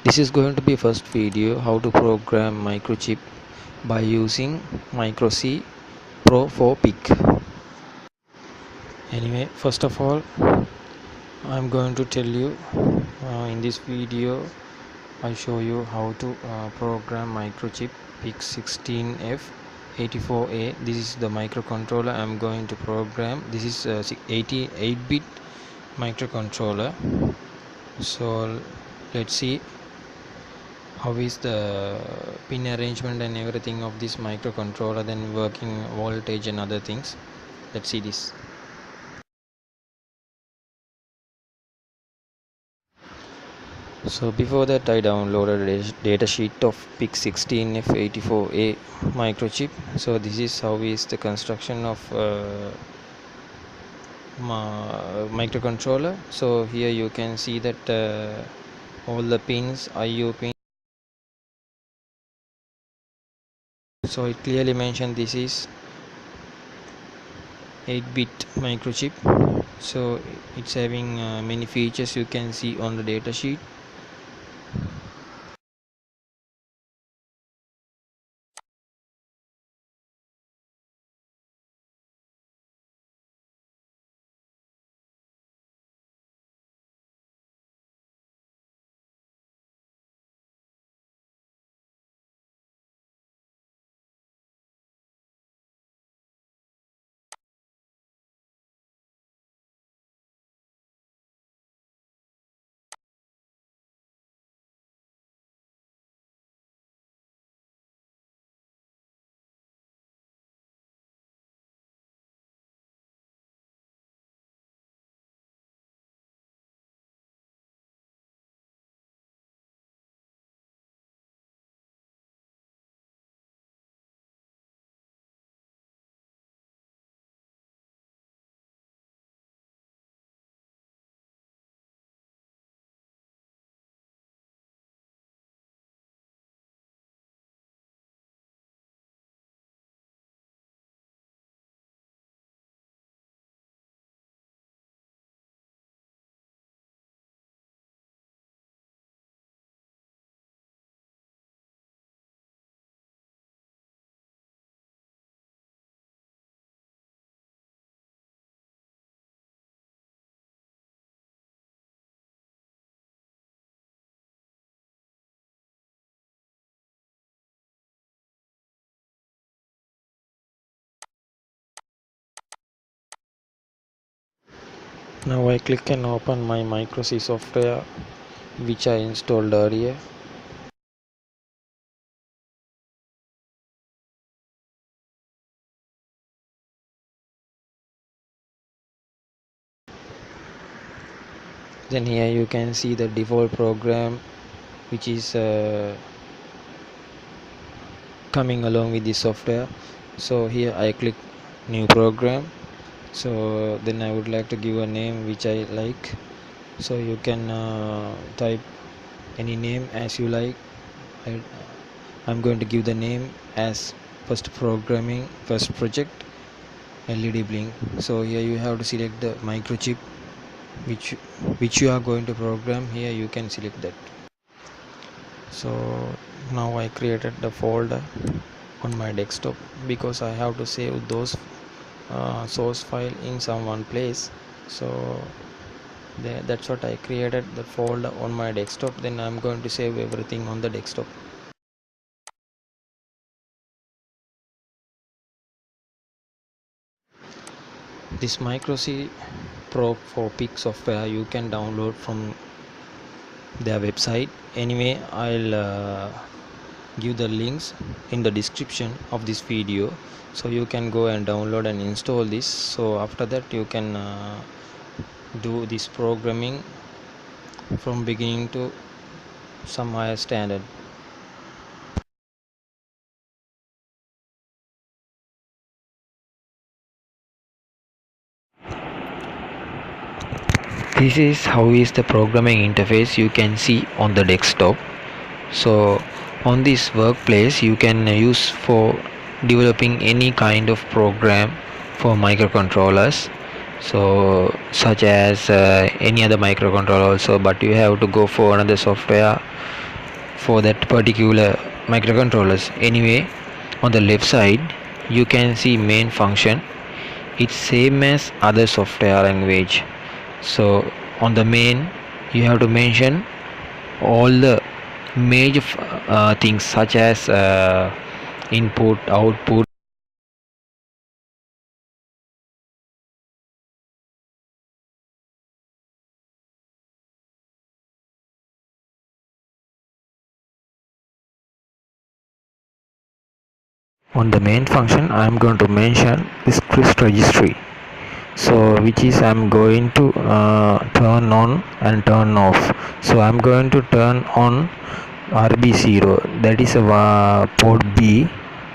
This is going to be first video how to program microchip by using micro C Pro for PIC. Anyway, first of all, I'm going to tell you in this video I show you how to program microchip PIC16F84A. This is the microcontroller I'm going to program. This is 88-bit microcontroller. So let's see how is the pin arrangement and everything of this microcontroller, then working voltage and other things. Let's see this. So before that I downloaded a data sheet of PIC16F84A microchip. So this is how is the construction of microcontroller. So here you can see that all the pins, IO pins. So it clearly mentioned this is 8-bit microchip. So it's having many features you can see on the data sheet. Now I click and open my micro C software which I installed earlier. Then here you can see the default program which is coming along with the software. So here I click new program. So then I would like to give a name which I like. So you can type any name as you like. I'm going to give the name as first project LED blink. So here you have to select the microchip which you are going to program. Here you can select that. So now I created the folder on my desktop because I have to save those source file in some one place. So that's what I created, the folder on my desktop. Then I'm going to save everything on the desktop. This micro C Pro for PIC software you can download from their website. Anyway, I'll give the links in the description of this video, so you can go and download and install this. So after that you can do this programming from beginning to some higher standard. This is how is the programming interface you can see on the desktop. So on this workplace you can use for developing any kind of program for microcontrollers, so such as any other microcontroller also, but you have to go for another software for that particular microcontrollers. Anyway, on the left side you can see main function. It's same as other software language. So on the main you have to mention all the major things such as input, output. On the main function I am going to mention this crisp registry, so which is I'm going to turn on and turn off. So I'm going to turn on RB0, that is a port B,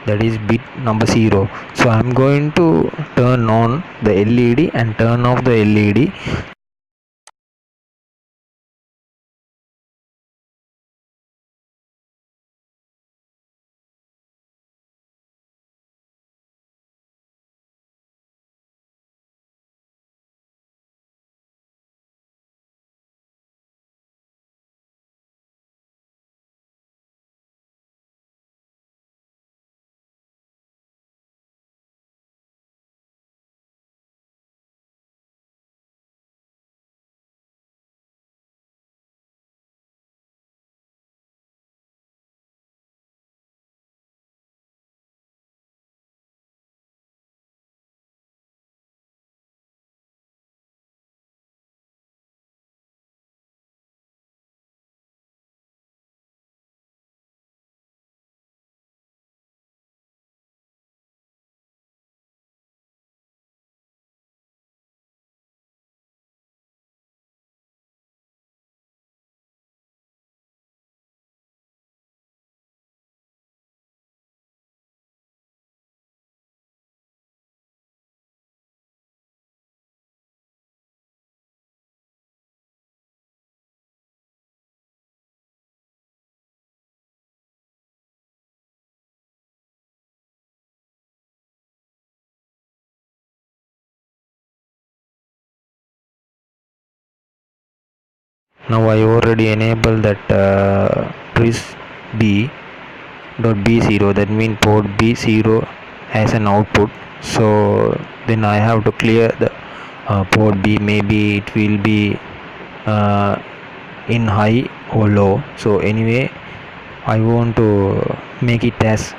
that is bit number 0. So I'm going to turn on the LED and turn off the LED. Now I already enabled that tris B dot B0, that means port B0 as an output. So then I have to clear the port B. Maybe it will be uh, in high or low. So anyway, I want to make it as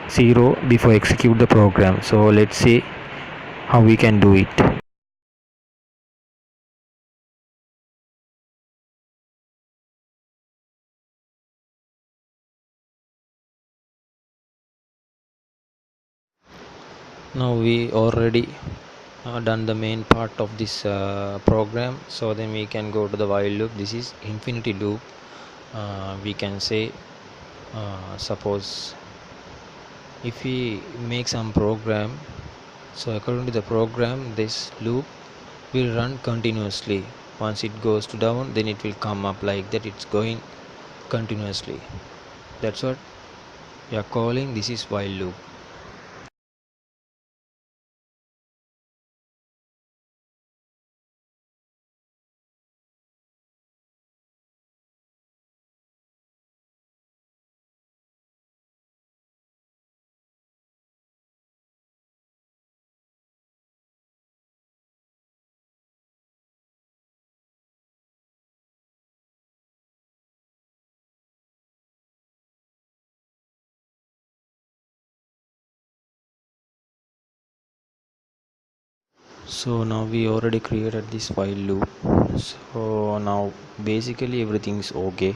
0 before execute the program. So let's see how we can do it. Now we already done the main part of this program, so then we can go to the while loop. This is infinity loop. We can say suppose if we make some program, so according to the program this loop will run continuously. Once it goes to down, then it will come up like that. It's going continuously. That's what we are calling this is while loop. So now we already created this while loop. So now basically everything is okay.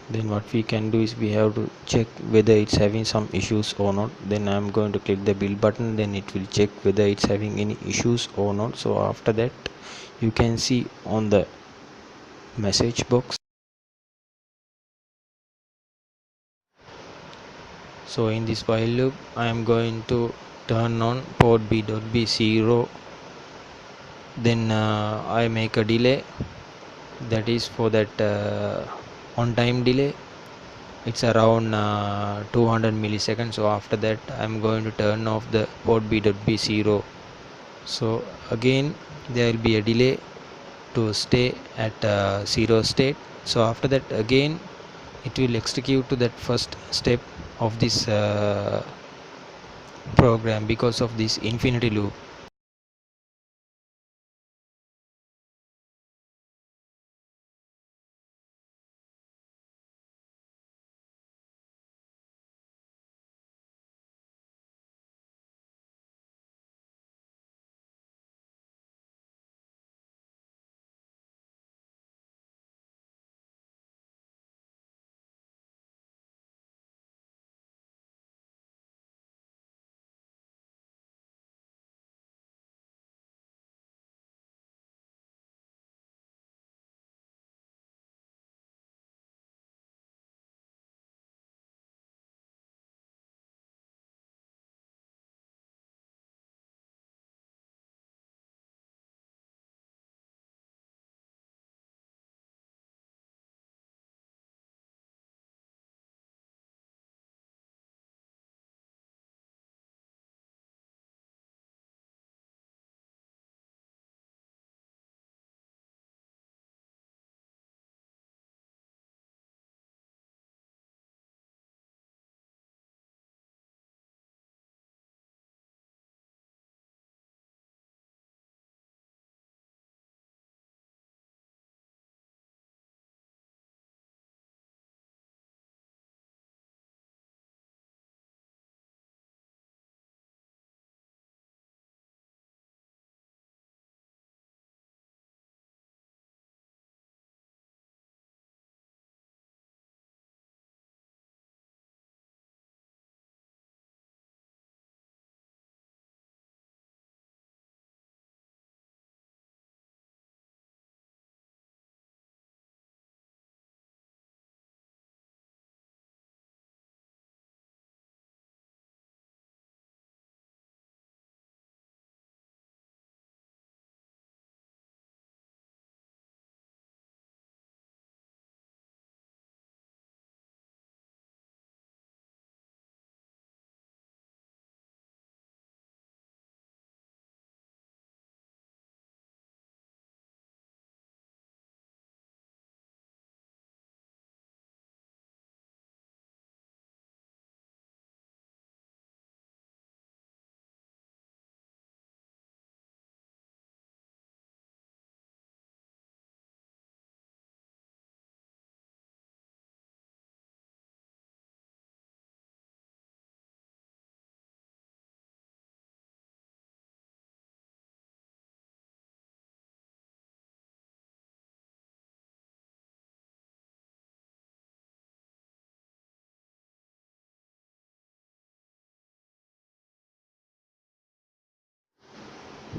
Then what we can do is we have to check whether it's having some issues or not. Then I'm going to click the build button, then it will check whether it's having any issues or not. So after that you can see on the message box. So in this while loop I am going to turn on port B.B0. Then I make a delay, that is for that on time delay. It's around 200 milliseconds. So after that I'm going to turn off the port B.B0. So again there will be a delay to stay at 0 state. So after that again it will execute to that first step of this program because of this infinity loop.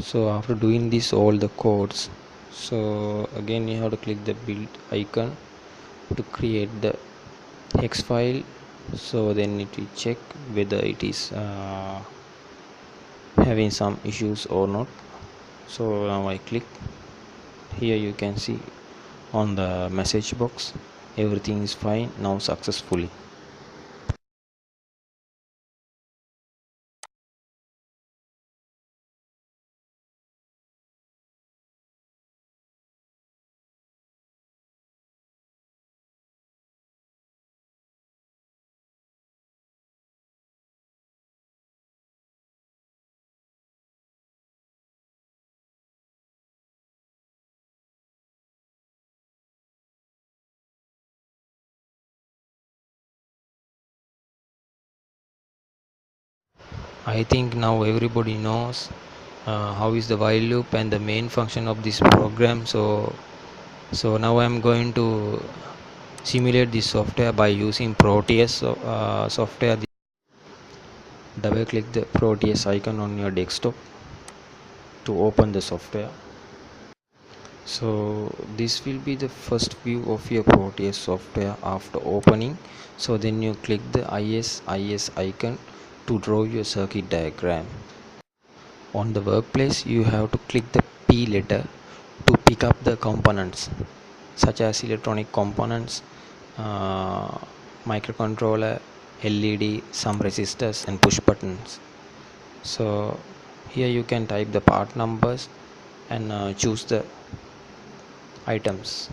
So after doing this all the codes, so again you have to click the build icon to create the hex file. So then it will check whether it is having some issues or not. So now I click here, you can see on the message box everything is fine now successfully. I think now everybody knows how is the while loop and the main function of this program. So now I'm going to simulate this software by using Proteus software. Double click the Proteus icon on your desktop to open the software. So this will be the first view of your Proteus software after opening. So then you click the IS icon to draw your circuit diagram. On the workplace you have to click the P letter to pick up the components such as electronic components, uh, microcontroller, LED, some resistors and push buttons. So here you can type the part numbers and choose the items.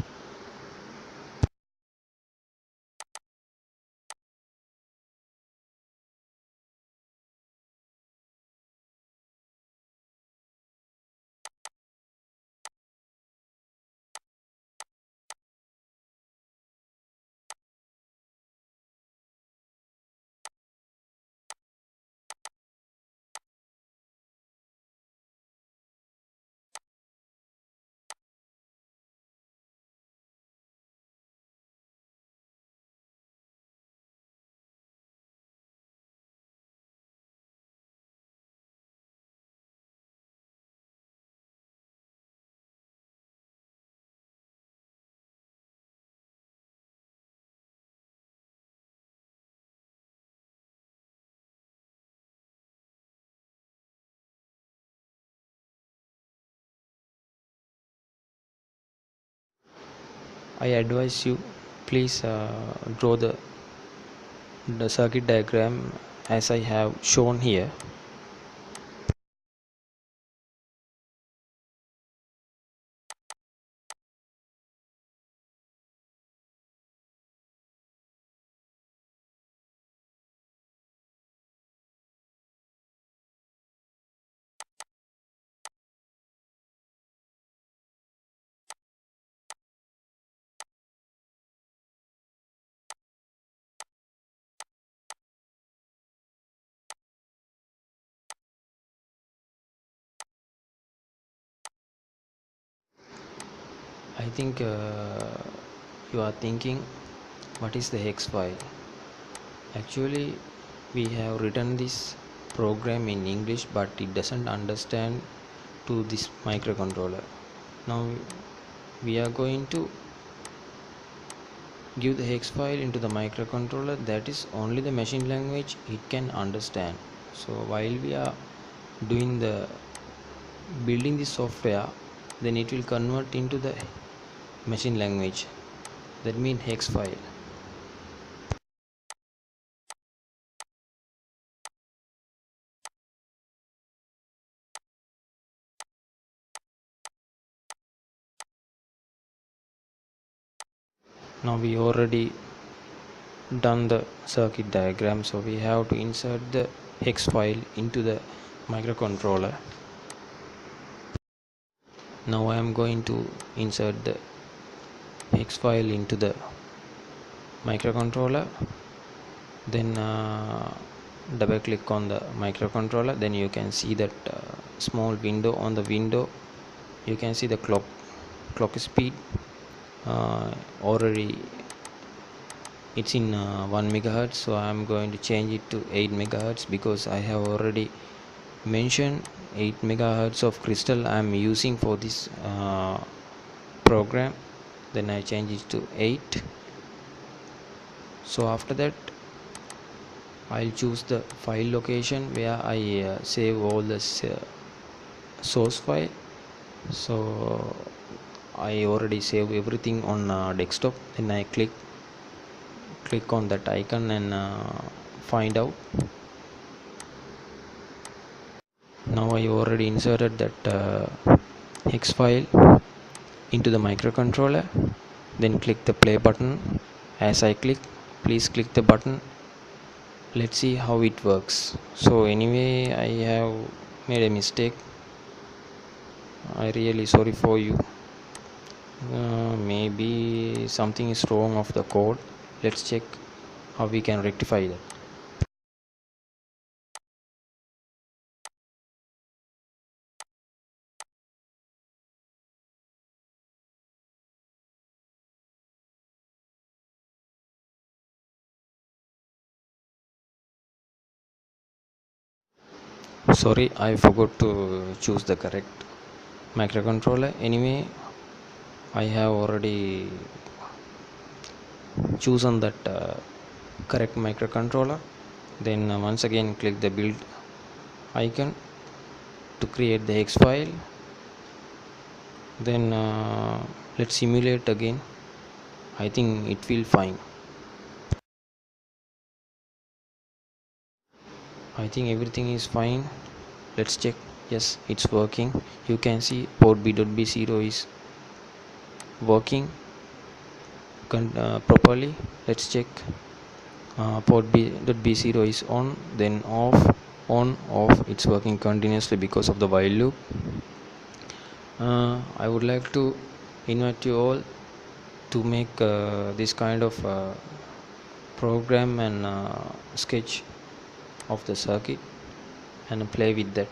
I advise you, please draw the circuit diagram as I have shown here. I think you are thinking, what is the hex file? Actually, we have written this program in English, but it doesn't understand to this microcontroller. Now we are going to give the hex file into the microcontroller, that is only the machine language it can understand. So while we are doing the building the software, then it will convert into the machine language, that means hex file. Now we already done the circuit diagram, so we have to insert the hex file into the microcontroller. Now I am going to insert the hex file into the microcontroller, then double click on the microcontroller, then you can see that small window. On the window you can see the clock speed. Already it's in 1 megahertz, so I am going to change it to 8 megahertz because I have already mentioned 8 megahertz of crystal I am using for this program. Then I change it to 8. So after that I'll choose the file location where I save all the source file. So I already save everything on desktop. Then I click on that icon and find out. Now I already inserted that hex file into the microcontroller. Then click the play button. As I click, please click the button. Let's see how it works. So anyway, I have made a mistake. I really sorry for you. Maybe something is wrong of the code. Let's check how we can rectify that. Sorry, I forgot to choose the correct microcontroller. Anyway, I have already chosen that correct microcontroller. Then once again click the build icon to create the hex file. Then let's simulate again. I think it will fine. I think everything is fine. Let's check. Yes, it's working. You can see port B.B0 is working properly. Let's check. Port B.B0 is on, then off, on, off. It's working continuously because of the while loop. I would like to invite you all to make this kind of program and sketch of the circuit and play with that.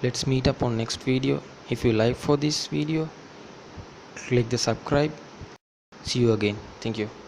Let's meet up on next video. If you like for this video, click the subscribe. See you again. Thank you.